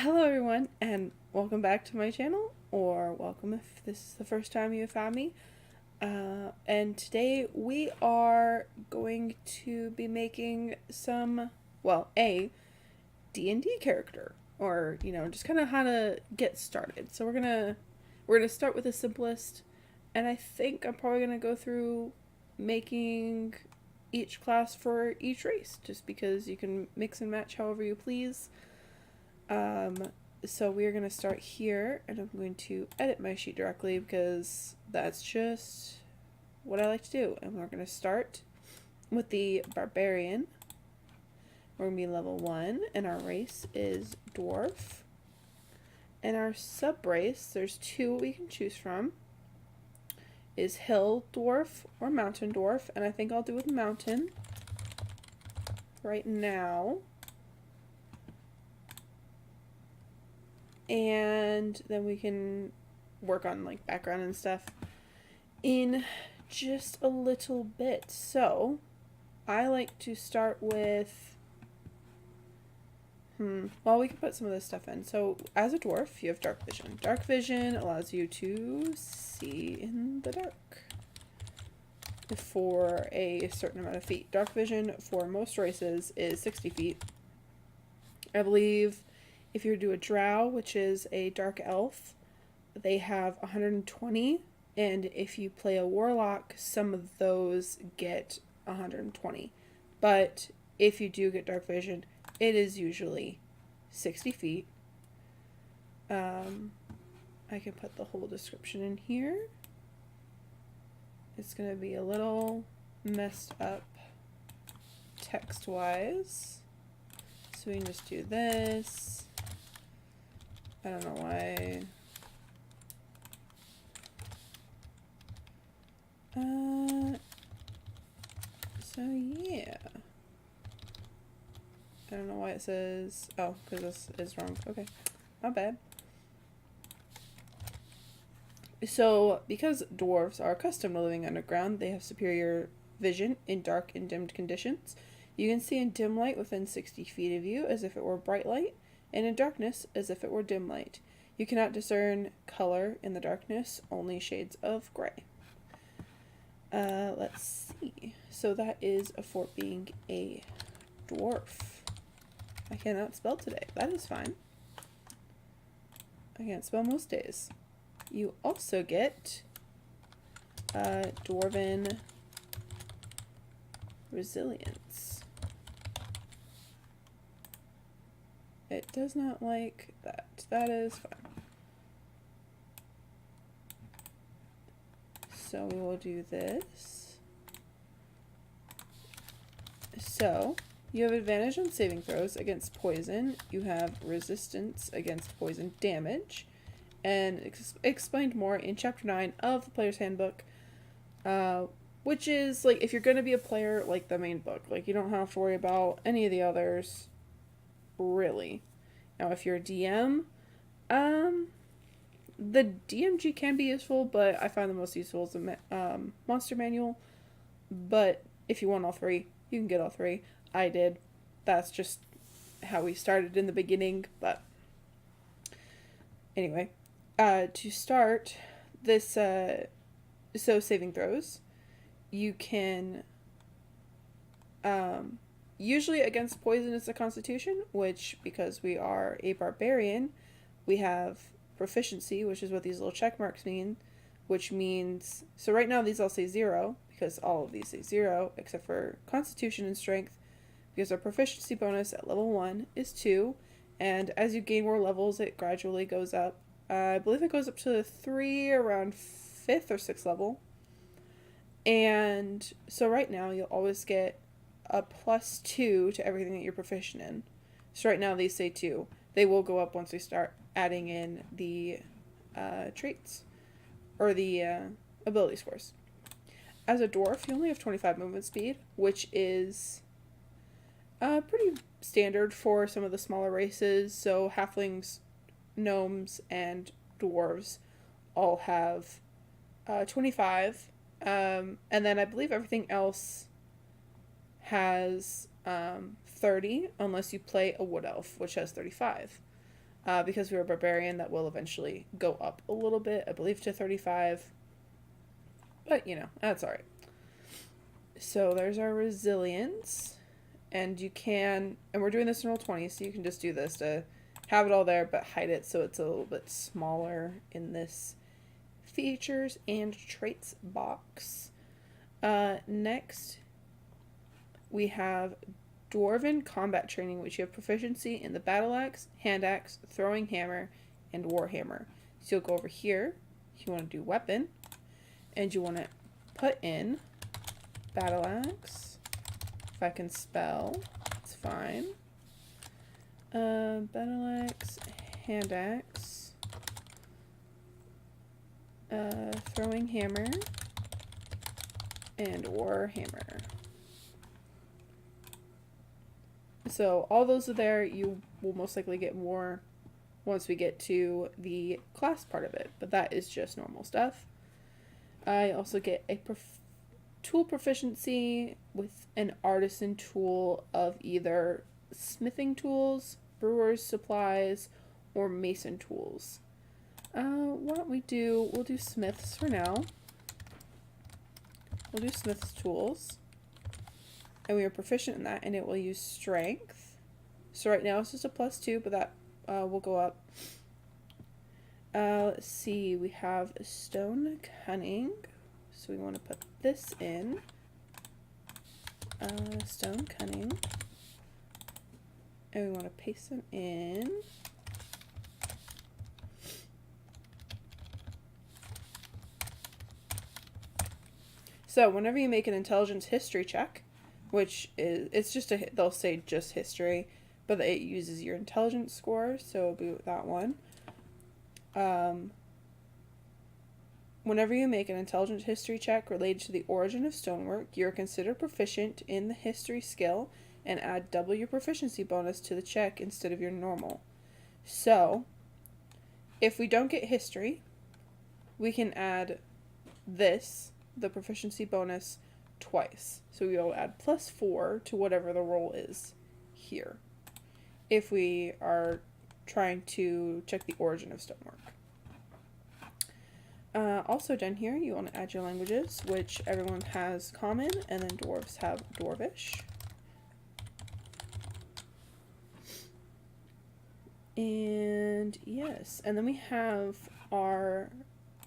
Hello everyone and welcome back to my channel, or welcome if this is the first time you have found me. And today we are going to be making some, a D&D character, or just kind of how to get started. So we're gonna start with the simplest, and I think I'm probably gonna go through making each class for each race, just because you can mix and match however you please. So we're going to start here, and I'm going to edit my sheet directly because that's just what I like to do. And we're going to start with the Barbarian. We're going to be level 1, and our race is Dwarf. And our sub-race, there's two we can choose from, is Hill Dwarf or Mountain Dwarf, and I think I'll do with Mountain right now. And then we can work on like background and stuff in just a little bit. So I like to start with we can put some of this stuff in. So as a dwarf, you have dark vision. Dark vision allows you to see in the dark for a certain amount of feet. Dark vision for most races is 60 feet. I believe if you do a drow, which is a dark elf, they have 120, and if you play a warlock, some of those get 120. But if you do get dark vision, it is usually 60 feet. I can put the whole description in here. It's going to be a little messed up text-wise. So we can just do this. I don't know why. So yeah. I don't know why it says, oh, because this is wrong. Okay, not bad. So, because dwarves are accustomed to living underground, they have superior vision in dark and dimmed conditions. You can see in dim light within 60 feet of you as if it were bright light, and in darkness as if it were dim light. You cannot discern color in the darkness, only shades of gray. Let's see. So that is for being a dwarf. I cannot spell today. That is fine. I can't spell most days. You also get Dwarven Resilience. It does not like that. That is fine. So we will do this. So you have advantage on saving throws against poison. You have resistance against poison damage. And explained more in Chapter 9 of the Player's Handbook. Which is, like, if you're going to be a player, like, the main book. Like, you don't have to worry about any of the others. Really. Now, if you're a DM, the DMG can be useful, but I find the most useful is the monster manual. But if you want all three, you can get all three. I did. That's just how we started in the beginning. But anyway, to start this, so saving throws, you can usually against poison it's a constitution, which, because we are a barbarian, we have proficiency, which is what these little check marks mean, which means, so right now these all say 0, because all of these say 0, except for constitution and strength, because our proficiency bonus at level 1 is 2, and as you gain more levels, it gradually goes up. I believe it goes up to 3 around 5th or 6th level. And so right now you'll always get a +2 to everything that you're proficient in. So right now these say 2. They will go up once we start adding in the traits, or the ability scores. As a dwarf, you only have 25 movement speed, which is pretty standard for some of the smaller races. So halflings, gnomes, and dwarves all have 25. And then I believe everything else has 30, unless you play a wood elf, which has 35. Because we're a barbarian, that will eventually go up a little bit, I believe to 35. But, you know, that's alright. So there's our resilience. And you can, and we're doing this in Roll20, so you can just do this to have it all there, but hide it so it's a little bit smaller in this features and traits box. Next, we have Dwarven combat training, which you have proficiency in the battle axe, hand axe, throwing hammer, and warhammer. So you'll go over here. You want to do weapon, and you want to put in battle axe. If I can spell, it's fine. Battle axe, hand axe, throwing hammer, and warhammer. So all those are there. You will most likely get more once we get to the class part of it, but that is just normal stuff. I also get a tool proficiency with an artisan tool of either smithing tools, brewer's supplies, or mason tools. What don't we'll do smiths for now. We'll do smith's tools. And we are proficient in that, and it will use strength. So right now it's just a +2, but that will go up. Let's see, we have a stone cunning. So we want to put this in. Stone cunning. And we want to paste them in. So whenever you make an intelligence history check, which is, it's just they'll say just history, but it uses your intelligence score, so it'll be that one. Whenever you make an intelligence history check related to the origin of stonework, you're considered proficient in the history skill and add double your proficiency bonus to the check instead of your normal. So, if we don't get history, we can add this, the proficiency bonus, twice. So we will add +4 to whatever the roll is here, if we are trying to check the origin of stonework. Also down here, you want to add your languages, which everyone has common, and then dwarves have dwarvish. And yes, and then we have our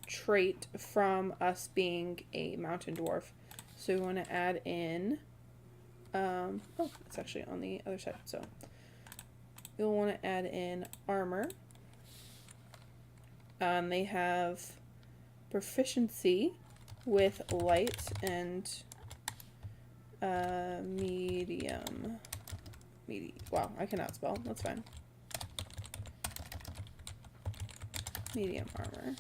trait from us being a mountain dwarf. So we want to add in, oh, it's actually on the other side, so you'll want to add in armor. They have proficiency with light and medium. Wow, I cannot spell. That's fine. Medium armor.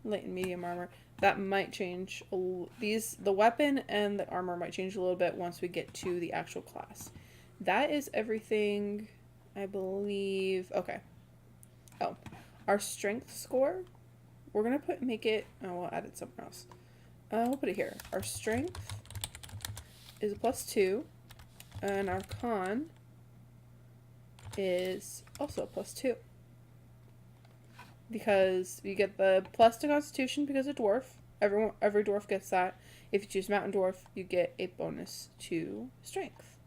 Light and medium armor. That might change. The weapon and the armor might change a little bit once we get to the actual class. That is everything, I believe. Okay. Oh, our strength score. We're gonna make it. Oh, we'll add it somewhere else. We'll put it here. Our strength is a +2, and our con is also a +2. Because you get the plus to Constitution because of dwarf. Every dwarf gets that. If you choose mountain dwarf, you get a bonus to strength.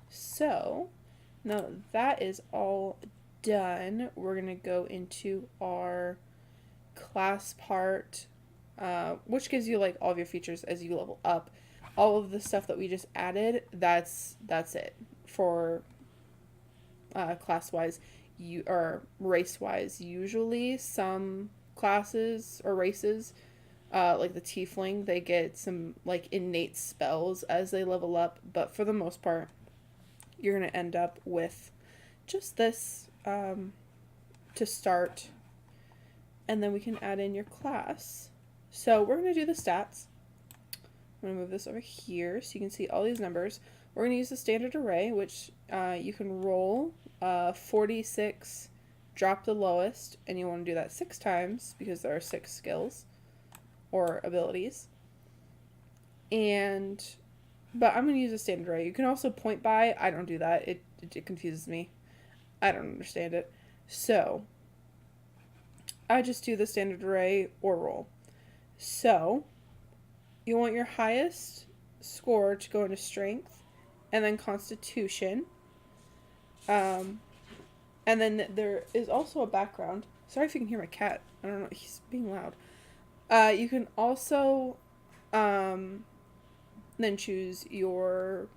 So now that is all done, we're gonna go into our class part, which gives you like all of your features as you level up. All of the stuff that we just added, that's it for class wise. Or race wise, usually some classes or races, like the tiefling, they get some like innate spells as they level up, but for the most part you're gonna end up with just this to start, and then we can add in your class. So we're gonna do the stats. I'm gonna move this over here so you can see all these numbers. We're gonna use the standard array, which you can roll 46, drop the lowest, and you want to do that 6 times because there are 6 skills or abilities. But I'm going to use a standard array. You can also point by. I don't do that. It confuses me. I don't understand it. So, I just do the standard array or roll. So, you want your highest score to go into strength, and then constitution. And then there is also a background. Sorry if you can hear my cat. I don't know, he's being loud. You can also then choose your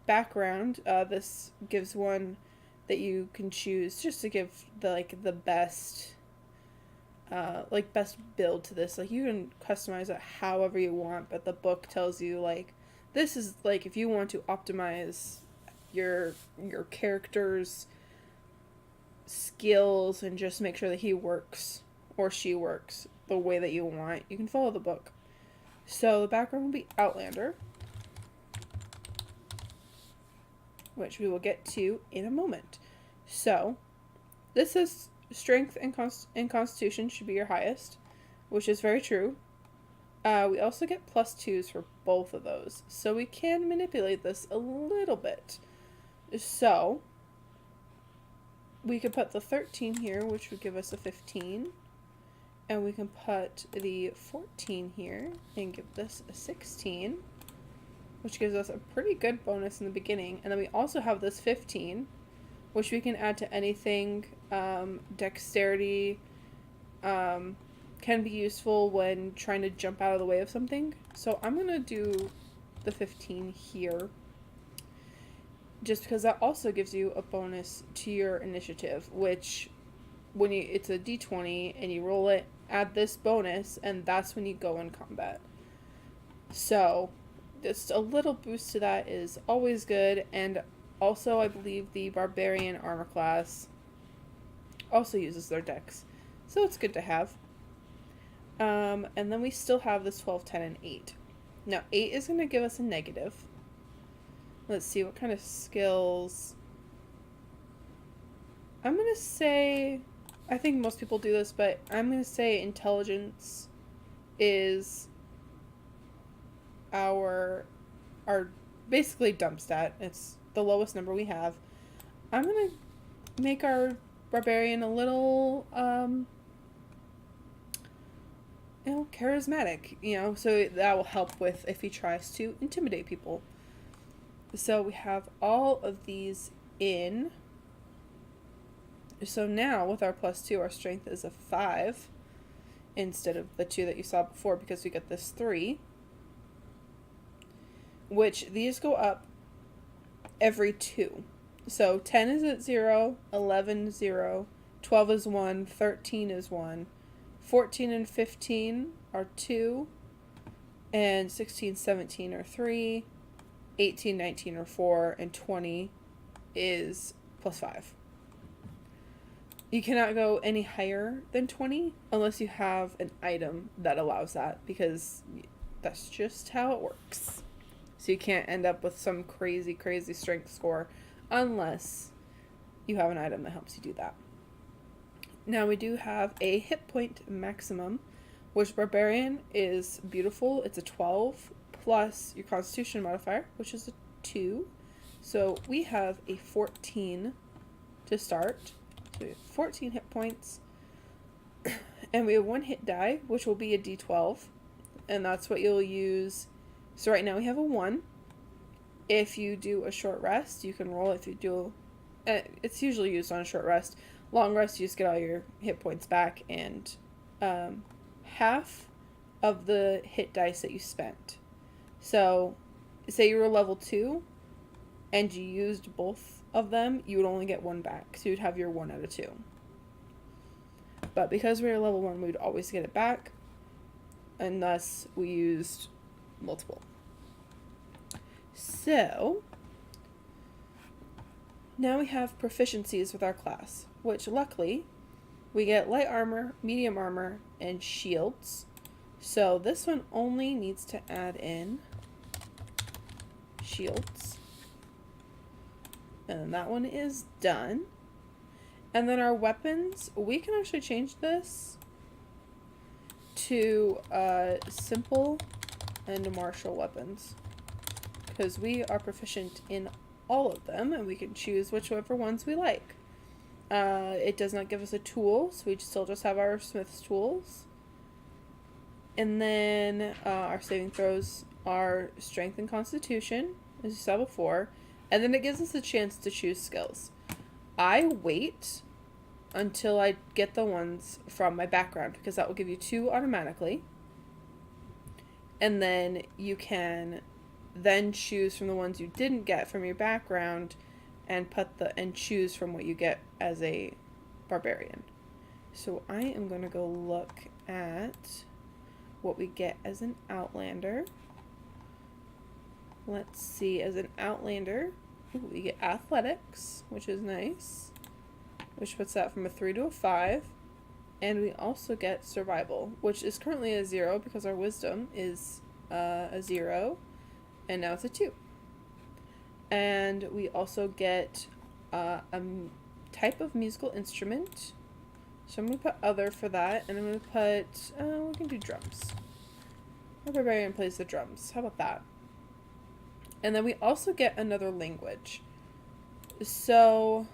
background. This gives one that you can choose just to give the best best build to this. Like, you can customize it however you want, but the book tells you like this is like if you want to optimize your character's skills and just make sure that he works or she works the way that you want, you can follow the book. So the background will be Outlander, which we will get to in a moment. So this is strength and constitution should be your highest, which is very true. We also get +2s for both of those, so we can manipulate this a little bit. So we could put the 13 here, which would give us a 15. And we can put the 14 here and give this a 16, which gives us a pretty good bonus in the beginning. And then we also have this 15, which we can add to anything. Dexterity can be useful when trying to jump out of the way of something. So I'm going to do the 15 here, just because that also gives you a bonus to your initiative, which when it's a d20 and you roll it, add this bonus, and that's when you go in combat. So just a little boost to that is always good. And also I believe the Barbarian armor class also uses their dex, so it's good to have. And then we still have this 12, 10, and 8. Now 8 is going to give us a negative. Let's see what kind of skills. I'm going to say, I think most people do this, but I'm going to say intelligence is our basically dump stat. It's the lowest number we have. I'm going to make our barbarian a little charismatic, so that will help with if he tries to intimidate people. So we have all of these in. So now with our +2, our strength is a 5 instead of the 2 that you saw before, because we get this 3, which these go up every 2. So 10 is at 0, 11 is 0, 12 is 1, 13 is 1, 14 and 15 are 2, and 16, 17 are 3, 18, 19 are 4, and 20 is +5. You cannot go any higher than 20 unless you have an item that allows that, because that's just how it works. So you can't end up with some crazy, crazy strength score unless you have an item that helps you do that. Now we do have a hit point maximum, which Barbarian is beautiful. It's a 12 plus your Constitution modifier, which is a 2. So we have a 14 to start. So we have 14 hit points. And we have 1 hit die, which will be a d12. And that's what you'll use. So right now we have a 1. If you do a short rest, you can roll. If you do, it's usually used on a short rest. Long rest, you just get all your hit points back and half of the hit dice that you spent. So say you were level 2 and you used both of them, you would only get 1 back. So you'd have your 1 out of 2. But because we were level 1, we'd always get it back unless we used multiple. So now we have proficiencies with our class, which luckily we get light armor, medium armor, and shields. So this one only needs to add in shields. And that one is done. And then our weapons, we can actually change this to simple and martial weapons, because we are proficient in all of them and we can choose whichever ones we like. It does not give us a tool, so we still just have our smith's tools. And then our saving throws are strength and constitution, as you saw before. And then it gives us a chance to choose skills. I wait until I get the ones from my background, because that will give you 2 automatically. And then you can then choose from the ones you didn't get from your background and choose from what you get as a barbarian. So I am going to go look at what we get as an outlander. Let's see, as an outlander, we get athletics, which is nice, which puts that from a 3 to a 5. And we also get survival, which is currently a 0 because our wisdom is a 0, and now it's a 2. And we also get a type of musical instrument. So I'm going to put other for that, and I'm going to put, we can do drums. Our barbarian plays the drums. How about that? And then we also get another language. So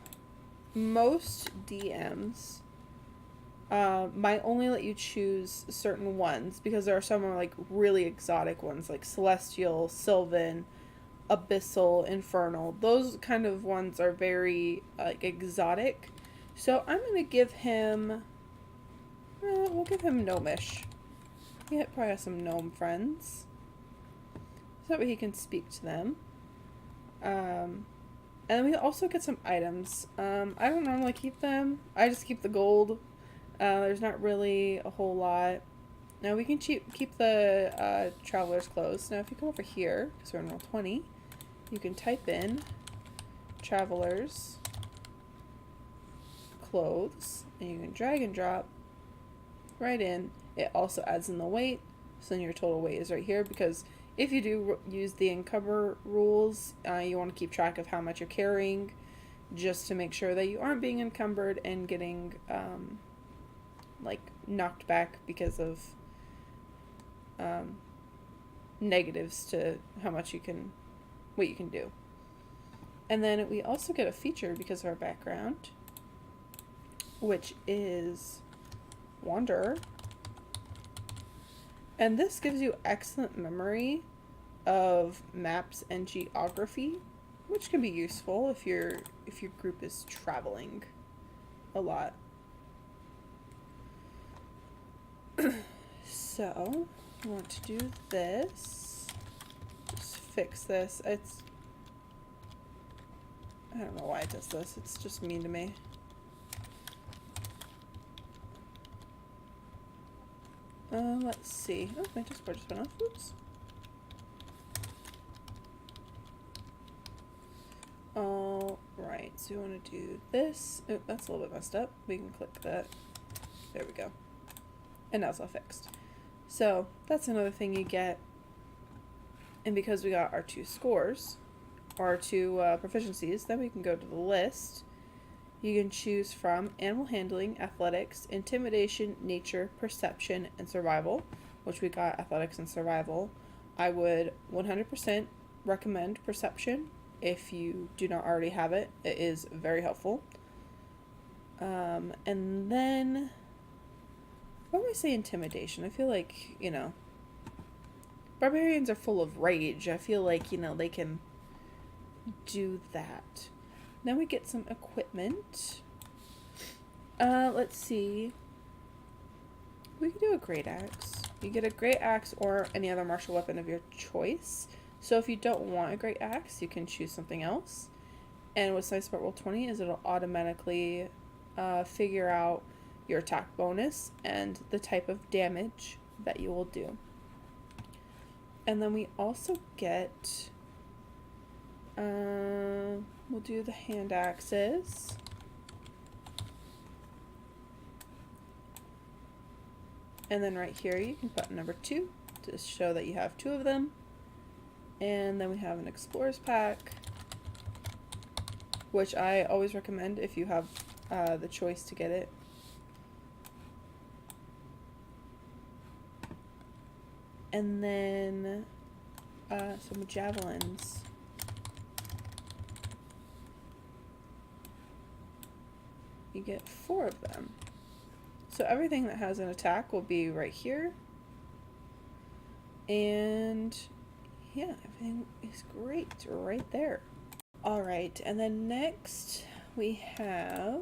most DMs might only let you choose certain ones, because there are some like really exotic ones like Celestial, Sylvan, Abyssal, Infernal. Those kind of ones are very like exotic. So I'm going to give him, we'll give him Gnomish. He probably has some gnome friends, so that way he can speak to them. And then we also get some items. I don't normally keep them. I just keep the gold. There's not really a whole lot. Now we can keep the traveler's clothes. Now if you come over here, because we're in roll 20, you can type in traveler's clothes, and you can drag and drop right in. It also adds in the weight, so then your total weight is right here, because if you do use the encumber rules, you want to keep track of how much you're carrying, just to make sure that you aren't being encumbered and getting like knocked back because of negatives to how much what you can do. And then we also get a feature because of our background, which is Wanderer. And this gives you excellent memory of maps and geography, which can be useful if your group is traveling a lot. So, I want to do this. Just fix this. I don't know why it does this. It's just mean to me. Let's see. Oh, my Discord just went off. Oops. Alright, so we want to do this. Oh, that's a little bit messed up. We can click that. There we go. And now it's all fixed. So, that's another thing you get. And because we got our 2 scores, or our 2 proficiencies, then we can go to the list. You can choose from animal handling, athletics, intimidation, nature, perception, and survival, which we got athletics and survival. I would 100% recommend perception if you do not already have it. It is very helpful. And then, why do I say intimidation? I feel like, barbarians are full of rage. I feel like, they can do that. Then we get some equipment. Let's see. We could do a great axe. You get a great axe or any other martial weapon of your choice. So if you don't want a great axe, you can choose something else. And what's nice about Roll20 is it'll automatically figure out your attack bonus and the type of damage that you will do. And then we also get... we'll do the hand axes. And then right here you can put number 2 to show that you have 2 of them. And then we have an explorer's pack, which I always recommend if you have the choice to get it. And then some javelins. you get 4 of them. So everything that has an attack will be right here. And yeah, everything is great right there. Alright, and then next we have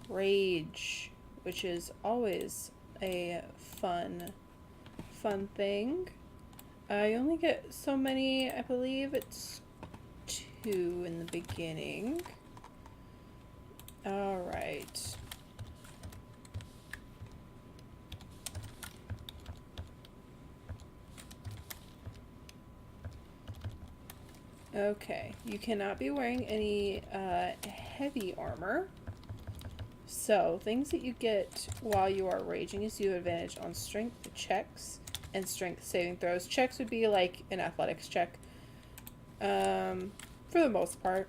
Rage, which is always a fun thing. You only get so many, I believe it's 2 in the beginning. Alright. Okay, you cannot be wearing any heavy armor. So, things that you get while you are raging is you have advantage on strength checks and strength saving throws. Checks would be like an athletics check, for the most part.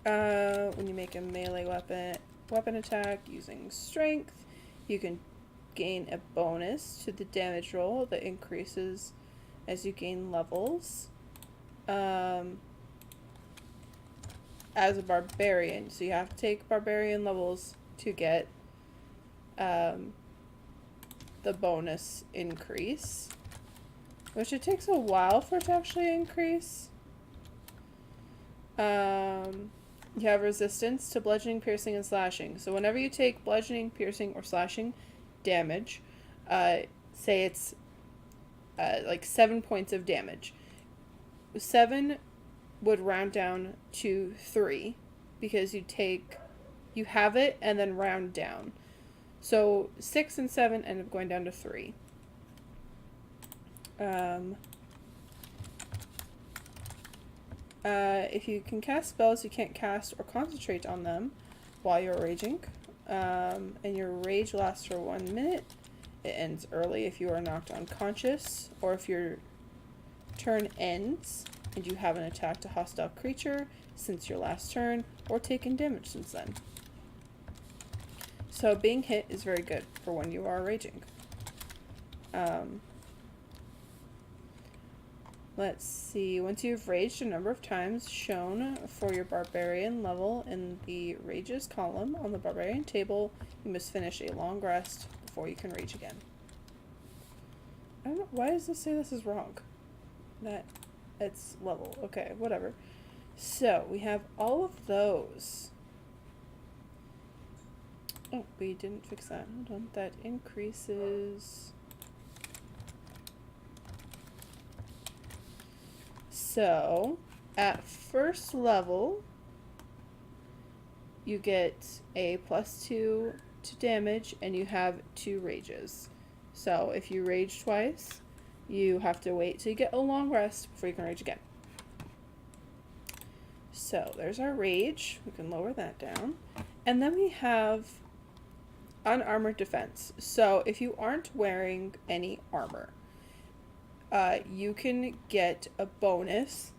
When you make a melee weapon attack using strength, you can gain a bonus to the damage roll that increases as you gain levels. As a barbarian, so you have to take barbarian levels to get the bonus increase, which it takes a while for it to actually increase. You have resistance to bludgeoning, piercing, and slashing. So whenever you take bludgeoning, piercing, or slashing damage, say it's like 7 points of damage. 7 would round down to 3 because you have it and then round down. So 6 and 7 end up going down to 3. If you can cast spells, you can't cast or concentrate on them while you're raging. And your rage lasts for 1 minute. It ends early if you are knocked unconscious, or if your turn ends and you haven't attacked a hostile creature since your last turn, or taken damage since then. So being hit is very good for when you are raging. Let's see, once you've raged a number of times shown for your barbarian level in the rages column on the barbarian table, you must finish a long rest before you can rage again. I don't know, why does this say this is wrong? That it's level. Okay, whatever. So, we have all of those. Oh, we didn't fix that. Hold on. That increases. So, at first level, you get a +2 to damage, and you have 2 rages. So, if you rage twice, you have to wait till you get a long rest before you can rage again. So, there's our rage. We can lower that down. And then we have unarmored defense. So, if you aren't wearing any armor, you can get a bonus,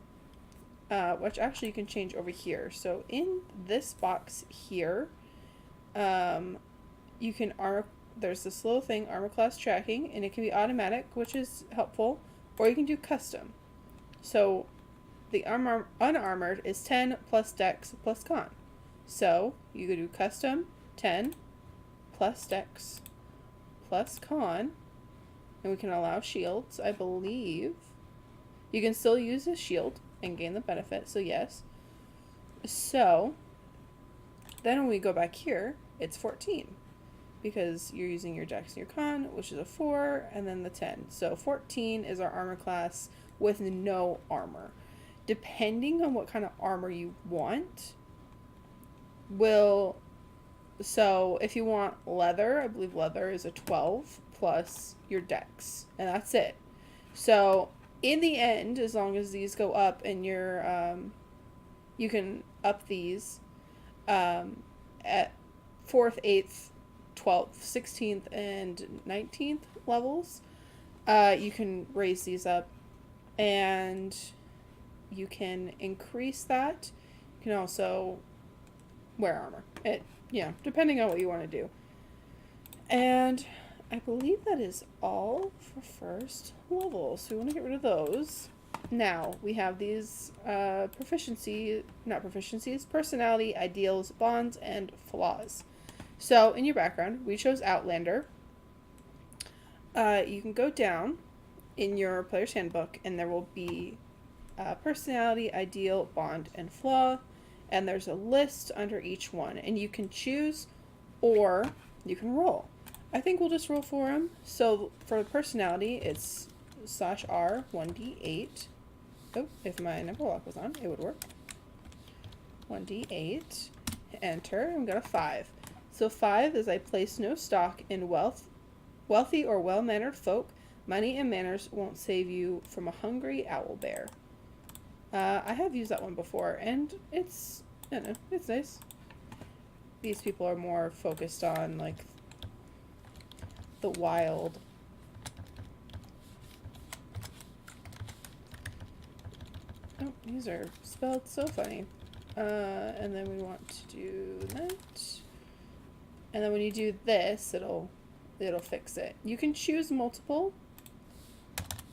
which actually you can change over here. So, in this box here, you can there's this little thing, armor class tracking, and it can be automatic, which is helpful, or you can do custom. So the unarmored is 10 plus dex plus con. So you could do custom 10 plus dex plus con, and we can allow shields, I believe. You can still use a shield and gain the benefit, so yes. So then when we go back here, it's 14. Because you're using your dex and your con, which is a 4, and then the 10. So 14 is our armor class with no armor. Depending on what kind of armor you want, so if you want leather, I believe leather is a 12 plus your dex, and that's it. So in the end, as long as these go up and you can up these at 4th, 8th, 12th, 16th, and 19th levels, you can raise these up, and you can increase that. You can also wear armor. Depending on what you want to do. And I believe that is all for first level, so we want to get rid of those. Now, we have these personality, ideals, bonds, and flaws. So, in your background, we chose Outlander. You can go down in your player's handbook, and there will be personality, ideal, bond, and flaw. And there's a list under each one. And you can choose or you can roll. I think we'll just roll for them. So, for the personality, it's /R 1d8. Oh, if my number lock was on, it would work. 1d8. Enter. And we got a 5. So 5 is I place no stock in wealthy or well-mannered folk. Money and manners won't save you from a hungry owl bear. I have used that one before, and it's, I don't know, it's nice. These people are more focused on, like, the wild. Oh, these are spelled so funny. And then we want to do that. And then when you do this, it'll fix it. You can choose multiple.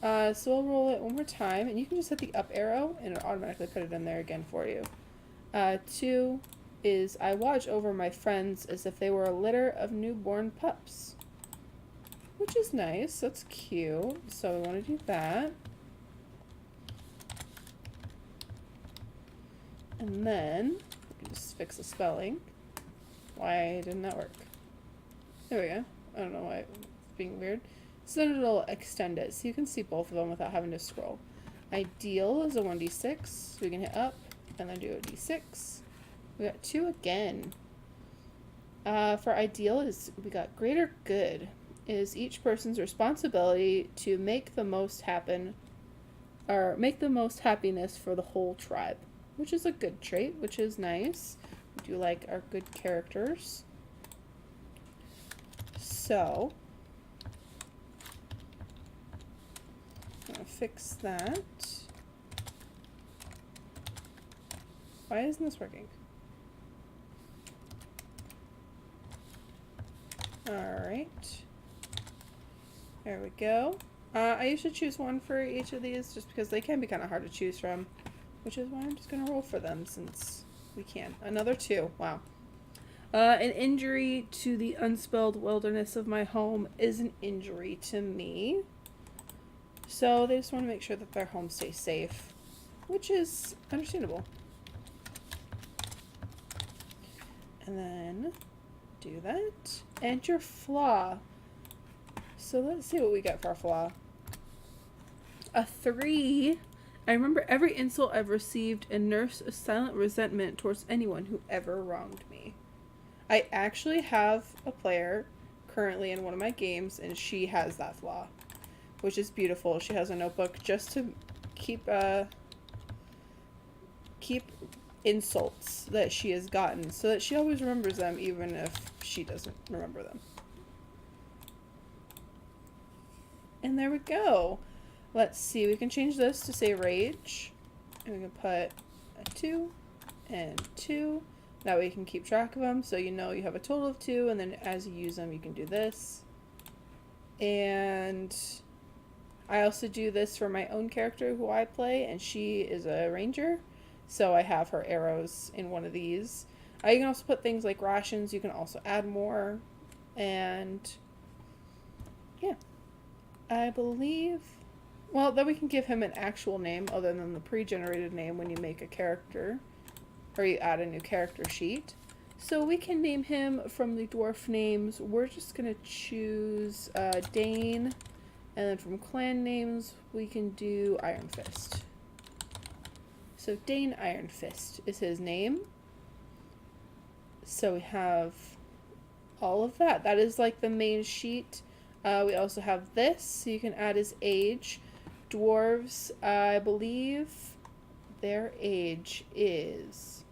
So we'll roll it one more time, and you can just hit the up arrow, and it'll automatically put it in there again for you. 2 is I watch over my friends as if they were a litter of newborn pups. Which is nice. That's cute. So we want to do that. And then we can just fix the spelling. Why didn't that work? There we go. I don't know why it's being weird. So then it'll extend it, so you can see both of them without having to scroll. Ideal is a 1d6, so we can hit up and then do a d6. We got 2 again. For ideal is we got greater good is each person's responsibility to make the most happen, or make the most happiness for the whole tribe, which is a good trait, which is nice. We do like our good characters. So I'm gonna fix that. Why isn't this working? Alright. There we go. I usually choose one for each of these just because they can be kind of hard to choose from, which is why I'm just going to roll for them since we can. Another 2. Wow. An injury to the unspelled wilderness of my home is an injury to me. So they just want to make sure that their home stays safe, which is understandable. And then do that. And your flaw. So let's see what we got for our flaw. A 3. I remember every insult I've received and nurse a silent resentment towards anyone who ever wronged me. I actually have a player currently in one of my games, and she has that flaw, which is beautiful. She has a notebook just to keep insults that she has gotten, so that she always remembers them even if she doesn't remember them. And there we go. Let's see, we can change this to say rage, and we can put a 2 and 2. That way you can keep track of them, so you know you have a total of 2, and then as you use them you can do this. And I also do this for my own character who I play, and she is a ranger, so I have her arrows in one of these. You can also put things like rations, you can also add more, and yeah. I believe, well, then we can give him an actual name other than the pre-generated name when you make a character, or you add a new character sheet. So we can name him from the dwarf names. We're just going to choose Dain, and then from clan names we can do Ironfist. So Dain Ironfist is his name. So we have all of that. That is like the main sheet. We also have this, so you can add his age. Dwarves, I believe their age is...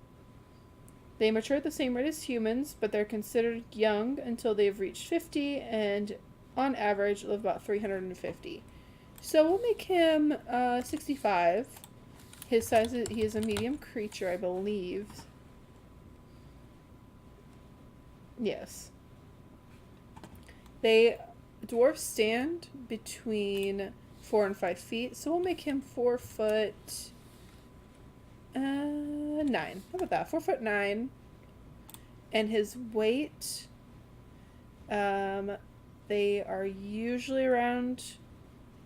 They mature at the same rate as humans, but they're considered young until they've reached 50, and on average live about 350. So we'll make him 65. His size is, he is a medium creature, I believe. Yes. Dwarves stand between 4 and 5 feet. So we'll make him 4'9". How about that? 4'9". And his weight, they are usually around,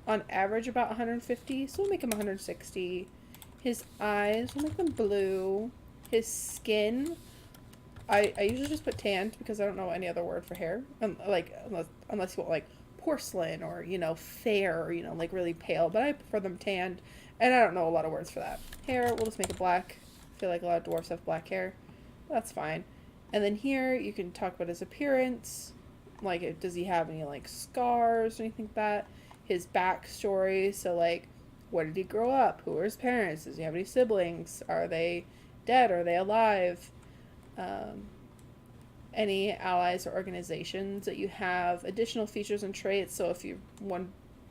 on average, about 150. So we'll make him 160. His eyes, we'll make them blue. His skin, I usually just put tanned because I don't know any other word for hair. Unless you want like porcelain or, fair or, like really pale. But I prefer them tanned. And I don't know a lot of words for that. Hair, we'll just make it black. I feel like a lot of dwarves have black hair. That's fine. And then here you can talk about his appearance. Like, does he have any like scars or anything like that? His backstory. So like, where did he grow up? Who are his parents? Does he have any siblings? Are they dead? Are they alive? Any allies or organizations that you have, additional features and traits. So if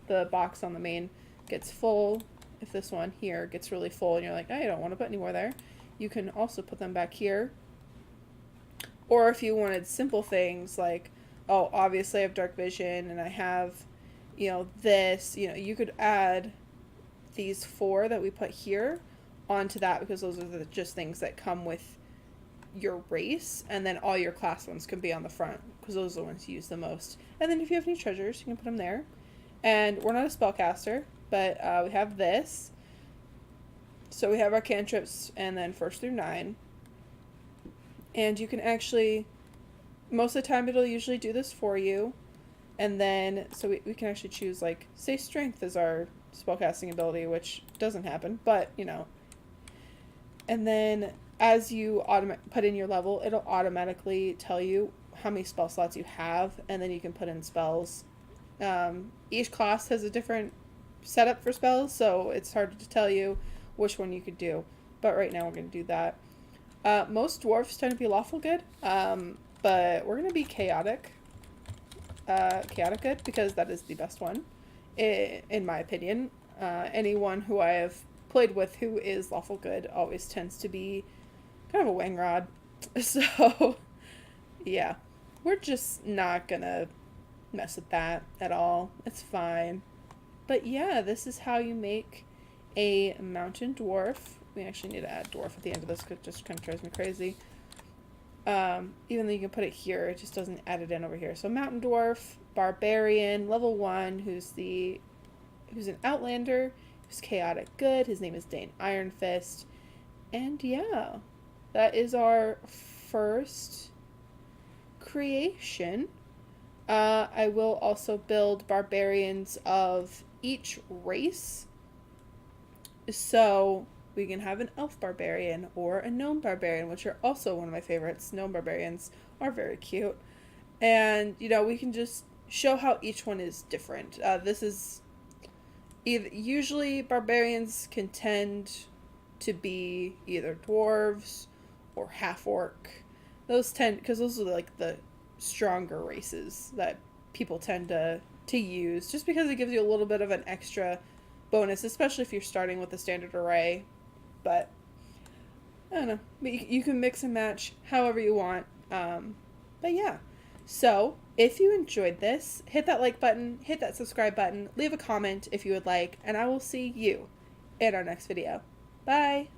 the box on the main gets full, if this one here gets really full and you're like, I don't want to put any more there, you can also put them back here. Or if you wanted simple things like, oh, obviously I have dark vision and I have, this, you could add these 4 that we put here onto that because those are just things that come with your race, and then all your class ones can be on the front because those are the ones you use the most. And then if you have any treasures, you can put them there. And we're not a spellcaster, but we have this. So we have our cantrips and then 1st through 9. And you can actually, most of the time it'll usually do this for you. And then, so we can actually choose, like, say strength is our spellcasting ability, which doesn't happen, but, And then as you put in your level, it'll automatically tell you how many spell slots you have, and then you can put in spells. Each class has a different setup for spells, so it's hard to tell you which one you could do. But right now we're going to do that. Most dwarves tend to be lawful good, but we're going to be chaotic good, because that is the best one, in my opinion. Anyone who I have played with who is lawful good always tends to be kind of a wangrod. So, yeah. We're just not gonna mess with that at all. It's fine. But yeah, this is how you make a mountain dwarf. We actually need to add dwarf at the end of this because it just kind of drives me crazy. Even though you can put it here, it just doesn't add it in over here. So mountain dwarf, barbarian, level 1, who's an outlander, who's chaotic good. His name is Dain Ironfist. And yeah, that is our first creation. I will also build barbarians of each race. So we can have an elf barbarian or a gnome barbarian, which are also one of my favorites. Gnome barbarians are very cute. And, we can just show how each one is different. This is usually barbarians can tend to be either dwarves or half-orc. Because those are like the stronger races that people tend to use, just because it gives you a little bit of an extra bonus, especially if you're starting with a standard array. But I don't know, you can mix and match however you want. But yeah, so if you enjoyed this, hit that like button, hit that subscribe button, leave a comment if you would like, and I will see you in our next video. Bye.